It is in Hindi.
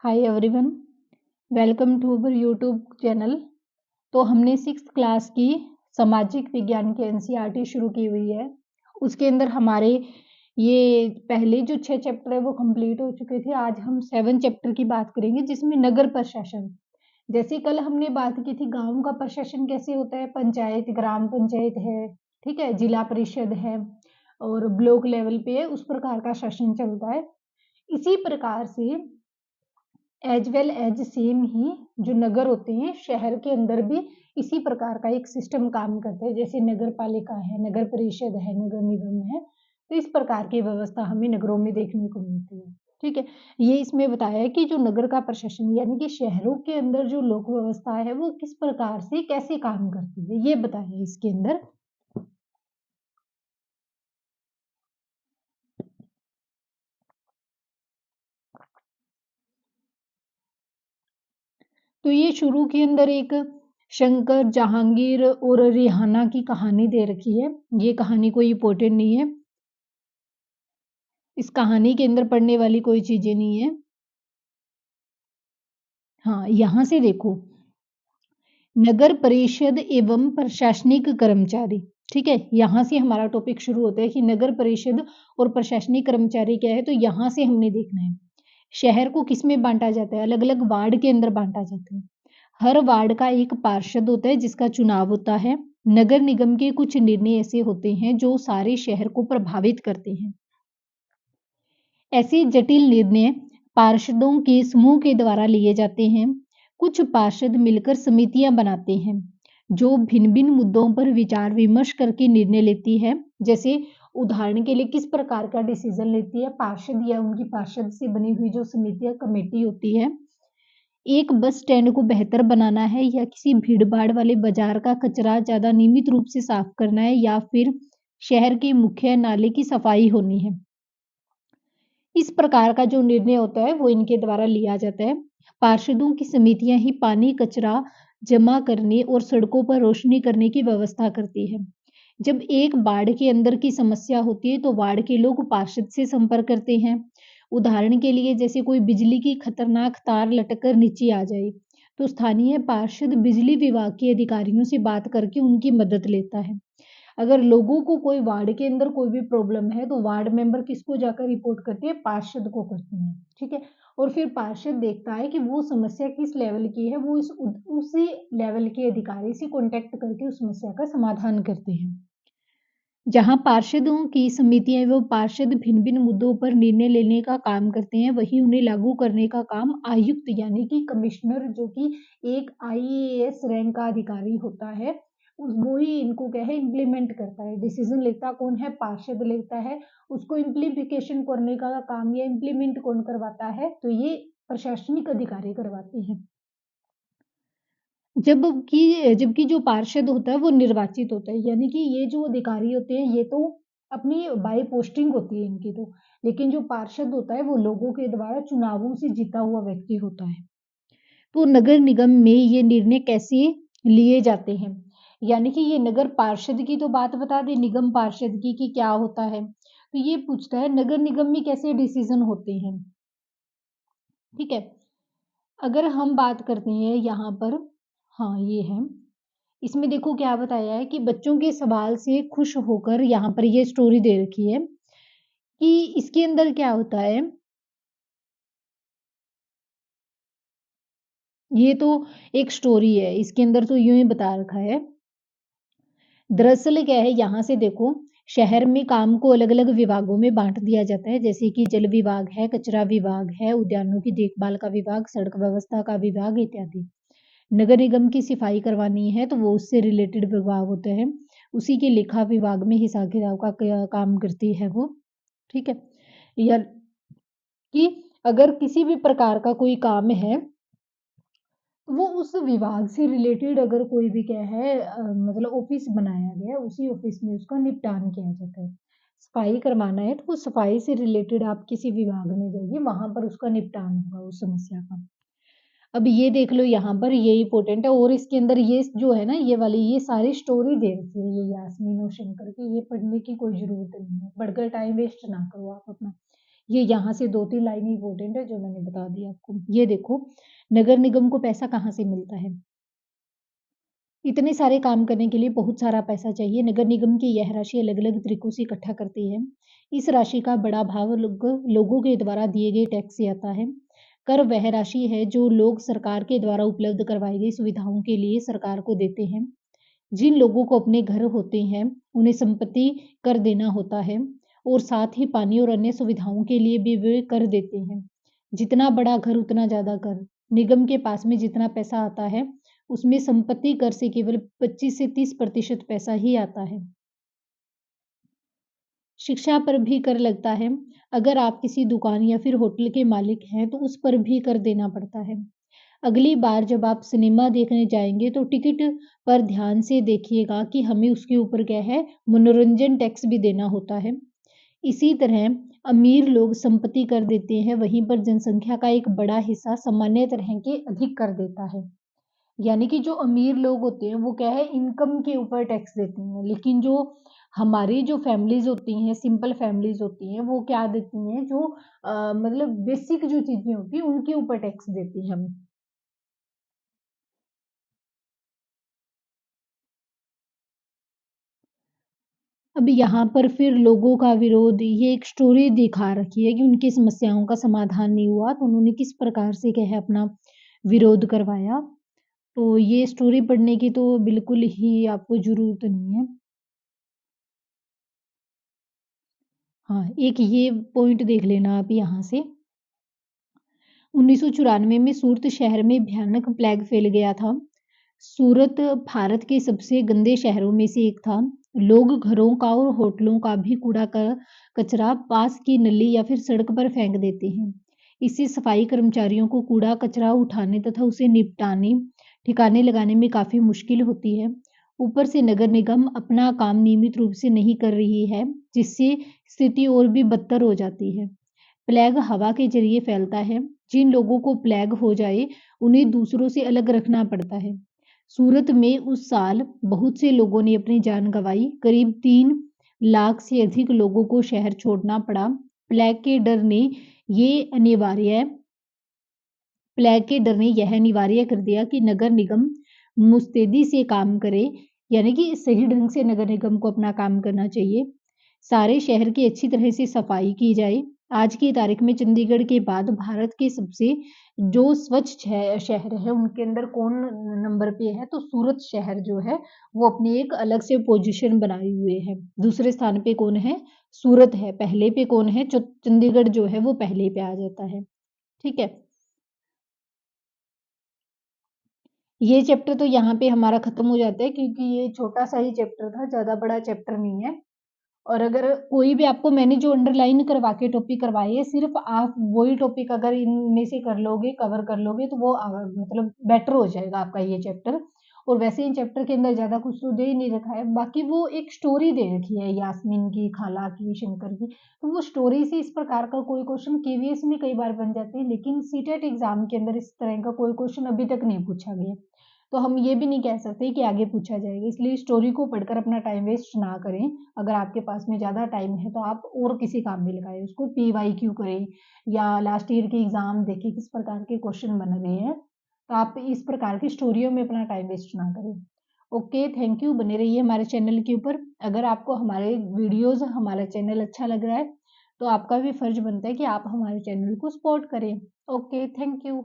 Hi everyone, welcome to our YouTube channel. तो हमने 6th क्लास की सामाजिक विज्ञान की एनसीईआरटी शुरू की हुई है। उसके अंदर हमारे ये पहले जो 6 चैप्टर है वो कंप्लीट हो चुके थे। आज हम 7 चैप्टर की बात करेंगे जिसमें नगर प्रशासन। जैसे कल हमने बात की थी गांव का प्रशासन कैसे होता है, पंचायत, ग्राम पंचायत है, ठीक है, जिला परिषद है और ब्लॉक लेवल पे है, उस प्रकार का शासन चलता है। इसी प्रकार से एज वेल एज सेम ही जो नगर होते हैं शहर के अंदर भी इसी प्रकार का एक सिस्टम काम करता है। जैसे नगर पालिका है, नगर परिषद है, नगर निगम है, तो इस प्रकार की व्यवस्था हमें नगरों में देखने को मिलती है। ठीक है, ये इसमें बताया है कि जो नगर का प्रशासन यानी कि शहरों के अंदर जो लोक व्यवस्था है वो किस प्रकार से कैसे काम करती है, ये बताया है इसके अंदर। तो ये शुरू के अंदर एक शंकर, जहांगीर और रिहाना की कहानी दे रखी है। ये कहानी कोई इंपॉर्टेंट नहीं है, इस कहानी के अंदर पढ़ने वाली कोई चीजें नहीं है। हाँ, यहां से देखो, नगर परिषद एवं प्रशासनिक कर्मचारी। ठीक है, यहां से हमारा टॉपिक शुरू होता है कि नगर परिषद और प्रशासनिक कर्मचारी क्या है। तो यहां से हमने देखना है शहर को किस में बांटा जाता है, अलग अलग वार्ड के अंदर बांटा जाता है। हर वार्ड का एक पार्षद होता है जिसका चुनाव होता है। नगर निगम के कुछ निर्णय ऐसे होते हैं जो सारे शहर को प्रभावित करते हैं। ऐसे जटिल निर्णय पार्षदों के समूह के द्वारा लिए जाते हैं। कुछ पार्षद मिलकर समितियां बनाते हैं जो भिन्न भिन्न मुद्दों पर विचार विमर्श करके निर्णय लेती है। जैसे उदाहरण के लिए किस प्रकार का डिसीजन लेती है पार्षद या उनकी पार्षद से बनी हुई जो समितियां कमेटी होती है। एक बस स्टैंड को बेहतर बनाना है या किसी भीड़ भाड़ वाले बाजार का कचरा ज्यादा नियमित रूप से साफ करना है या फिर शहर के मुख्य नाले की सफाई होनी है। इस प्रकार का जो निर्णय होता है वो इनके द्वारा लिया जाता है। पार्षदों की समितियां ही पानी, कचरा जमा करने और सड़कों पर रोशनी करने की व्यवस्था करती है। जब एक वार्ड के अंदर की समस्या होती है तो वार्ड के लोग पार्षद से संपर्क करते हैं। उदाहरण के लिए जैसे कोई बिजली की खतरनाक तार लटक कर नीचे आ जाए तो स्थानीय पार्षद बिजली विभाग के अधिकारियों से बात करके उनकी मदद लेता है। अगर लोगों को कोई वार्ड के अंदर कोई भी प्रॉब्लम है तो वार्ड मेंबर किसको जाकर रिपोर्ट करते हैं, पार्षद को करते हैं। ठीक है, और फिर पार्षद देखता है कि वो समस्या किस लेवल की है, वो उसी लेवल के अधिकारी से कांटेक्ट करके उस समस्या का समाधान करते हैं। जहां पार्षदों की समितियां एवं पार्षद भिन्न भिन्न मुद्दों पर निर्णय लेने का काम करते हैं, वही उन्हें लागू करने का काम आयुक्त यानी कि कमिश्नर, जो कि एक आईएएस रैंक का अधिकारी होता है, वो ही इनको क्या है इम्प्लीमेंट करता है। डिसीजन लेता कौन है, पार्षद लेता है। उसको इम्प्लीमेंटेशन करने का काम या इम्प्लीमेंट कौन करवाता है, तो ये प्रशासनिक अधिकारी करवाते हैं। जबकि जो पार्षद होता है वो निर्वाचित होता है, यानी कि ये जो अधिकारी होते हैं ये तो अपनी बाई पोस्टिंग होती है इनकी तो, लेकिन जो पार्षद होता है वो लोगों के द्वारा चुनावों से जीता हुआ व्यक्ति होता है। तो नगर निगम में ये निर्णय कैसे लिए जाते हैं, यानी कि ये नगर पार्षद की तो बात बता दे, निगम पार्षद की कि क्या होता है। तो ये पूछता है नगर निगम में कैसे डिसीजन होते हैं। ठीक है, अगर हम बात करते हैं यहाँ पर, हाँ ये है, इसमें देखो क्या बताया है कि बच्चों के सवाल से खुश होकर यहाँ पर ये स्टोरी दे रखी है कि इसके अंदर क्या होता है। ये तो एक स्टोरी है, इसके अंदर तो यूं ही बता रखा है। दरअसल क्या है, यहाँ से देखो, शहर में काम को अलग अलग विभागों में बांट दिया जाता है। जैसे कि जल विभाग है, कचरा विभाग है, उद्यानों की देखभाल का विभाग, सड़क व्यवस्था का विभाग इत्यादि। नगर निगम की सफाई करवानी है तो वो उससे रिलेटेड विभाग होते हैं, उसी के लेखा विभाग में हिसाब किताब का काम करती है वो। ठीक है, या कि अगर किसी भी प्रकार का कोई काम है तो वो उस विभाग से रिलेटेड अगर कोई भी क्या है मतलब ऑफिस बनाया गया है, उसी ऑफिस में उसका निपटान किया जाता है। सफाई करवाना है तो वो सफाई से रिलेटेड आप किसी विभाग में जाइए, वहां पर उसका निपटान होगा उस समस्या का। अब ये देख लो, यहाँ पर ये इंपॉर्टेंट है, और इसके अंदर ये जो है ना ये वाली ये सारी स्टोरी दे रखी है, ये यास्मीन और शंकर की, ये पढ़ने की कोई जरूरत नहीं है, बढ़कर टाइम वेस्ट ना करो आप अपना। ये यहाँ से 2-3 लाइनें इम्पोर्टेंट है जो मैंने बता दी आपको। ये देखो, नगर निगम को पैसा कहाँ से मिलता है? इतने सारे काम करने के लिए बहुत सारा पैसा चाहिए। नगर निगम की यह राशि अलग-अलग तरीकों से इकट्ठा करती है। इस राशि का बड़ा भाग लोगों के द्वारा दिए गए टैक्स से आता है। कर वह राशि है जो लोग सरकार के द्वारा उपलब्ध करवाई गई सुविधाओं के लिए सरकार को देते हैं। जिन लोगों को अपने घर होते हैं, उन्हें संपत्ति कर देना होता है और साथ ही पानी और अन्य सुविधाओं के लिए भी वे कर देते हैं। जितना बड़ा घर उतना ज़्यादा कर। निगम के पास में जितना पैसा आता है, उसमें संपत्ति कर से केवल 25 से 30% पैसा ही आता है। शिक्षा पर भी कर लगता है। अगर आप किसी दुकान या फिर होटल के मालिक हैं, तो उस पर भी कर देना पड़ता है। अगली बार जब आप सिनेमा देखने जाएँगे तो टिकट पर ध्यान से देखिएगा कि हमें उसके ऊपर क्या है, मनोरंजन टैक्स भी देना होता है। इसी तरह अमीर लोग संपत्ति कर देते हैं, वहीं पर जनसंख्या का एक बड़ा हिस्सा सामान्य तरह के अधिक कर देता है। यानी कि जो अमीर लोग होते हैं वो क्या है, इनकम के ऊपर टैक्स देते हैं, लेकिन जो हमारी जो फैमिलीज़ होती हैं, सिंपल फैमिलीज़ होती हैं, वो क्या देती हैं, जो मतलब बेसिक जो चीज़ें होती हैं उनके ऊपर टैक्स देती हैं हम। अब यहाँ पर फिर लोगों का विरोध, ये एक स्टोरी दिखा रखी है कि उनकी समस्याओं का समाधान नहीं हुआ, तो उन्होंने किस प्रकार से क्या है अपना विरोध करवाया। तो ये स्टोरी पढ़ने की तो बिल्कुल ही आपको ज़रूरत नहीं है। हाँ, एक ये पॉइंट देख लेना आप यहाँ से। 1994 में सूरत शहर में भयानक प्लेग फैल गया था। सूरत भारत के सबसे गंदे शहरों में से एक था। लोग घरों का और होटलों का भी कचरा पास की नली या फिर सड़क पर फेंक देते हैं। इससे सफाई कर्मचारियों को कूड़ा कचरा उठाने तथा उसे निपटाने ठिकाने लगाने में काफ़ी मुश्किल होती है। ऊपर से नगर निगम अपना काम नियमित रूप से नहीं कर रही है, जिससे स्थिति और भी बदतर हो जाती है। प्लेग हवा के ज़रिए फैलता है। जिन लोगों को प्लेग हो जाए, उन्हें दूसरों से अलग रखना पड़ता है। सूरत में उस साल बहुत से लोगों ने अपनी जान गँवाई। करीब 3 लाख से अधिक लोगों को शहर छोड़ना पड़ा। प्लेग के डर ने ये अनिवार्य प्लेग के डर ने यह अनिवार्य कर दिया कि नगर निगम मुस्तैदी से काम करे, यानी कि सही ढंग से नगर निगम को अपना काम करना चाहिए। सारे शहर की अच्छी तरह से सफाई की जाए। आज की तारीख में चंडीगढ़ के बाद भारत के सबसे जो स्वच्छ शहर है उनके अंदर कौन नंबर पे है, तो सूरत शहर जो है वो अपनी एक अलग से पोजीशन बनाए हुए है। दूसरे स्थान पे कौन है? सूरत है। पहले पे कौन है? चंडीगढ़ जो है वो पहले पे आ जाता है। ठीक है। ये चैप्टर तो यहाँ पे हमारा खत्म हो जाता है क्योंकि ये छोटा सा ही चैप्टर था, ज़्यादा बड़ा चैप्टर नहीं है। और अगर कोई भी आपको मैंने जो अंडरलाइन करवा के टॉपिक करवाए है, सिर्फ़ आप वही टॉपिक अगर इनमें से कर लोगे, कवर कर लोगे तो वो मतलब बेटर हो जाएगा आपका ये चैप्टर। और वैसे इन चैप्टर के अंदर ज़्यादा कुछ तो दे ही नहीं रखा है, बाकी वो एक स्टोरी दे रखी है यास्मीन की, खाला की, शंकर की। तो वो स्टोरी से इस प्रकार का कोई क्वेश्चन केवीएस में कई बार बन जाते हैं, लेकिन सीटेट एग्ज़ाम के अंदर इस तरह का कोई क्वेश्चन अभी तक नहीं पूछा गया। तो हम ये भी नहीं कह सकते कि आगे पूछा जाएगा, इसलिए स्टोरी को पढ़कर अपना टाइम वेस्ट ना करें। अगर आपके पास में ज़्यादा टाइम है तो आप और किसी काम में लगाएँ उसको, पीवाईक्यू करें या लास्ट ईयर के एग्ज़ाम देखें किस प्रकार के क्वेश्चन बन रहे हैं। तो आप इस प्रकार की स्टोरियों में अपना टाइम वेस्ट ना करें। ओके, थैंक यू, बने रहिए हमारे चैनल के ऊपर। अगर आपको हमारे वीडियोज़, हमारा चैनल अच्छा लग रहा है, तो आपका भी फर्ज़ बनता है कि आप हमारे चैनल को सपोर्ट करें। Okay, thank you.